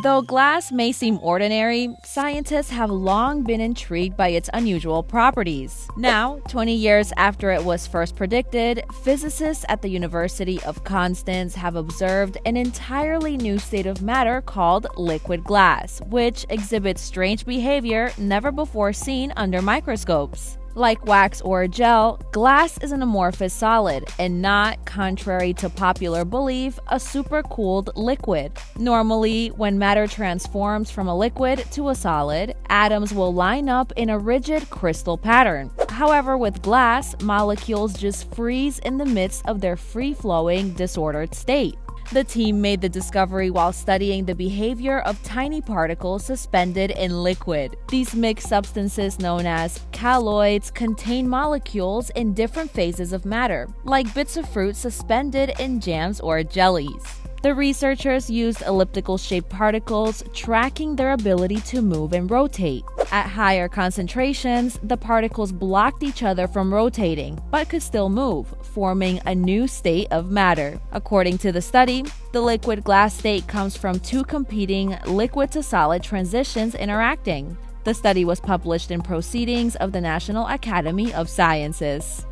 Though glass may seem ordinary, scientists have long been intrigued by its unusual properties. Now, 20 years after it was first predicted, physicists at the University of Konstanz have observed an entirely new state of matter called liquid glass, which exhibits strange behavior never before seen under microscopes. Like wax or gel, glass is an amorphous solid and not, contrary to popular belief, a supercooled liquid. Normally, when matter transforms from a liquid to a solid, atoms will line up in a rigid crystal pattern. However, with glass, molecules just freeze in the midst of their free-flowing, disordered state. The team made the discovery while studying the behavior of tiny particles suspended in liquid. These mixed substances, known as colloids, contain molecules in different phases of matter, like bits of fruit suspended in jams or jellies. The researchers used elliptical-shaped particles, tracking their ability to move and rotate. At higher concentrations, the particles blocked each other from rotating, but could still move, forming a new state of matter. According to the study, the liquid glass state comes from two competing liquid-to-solid transitions interacting. The study was published in Proceedings of the National Academy of Sciences.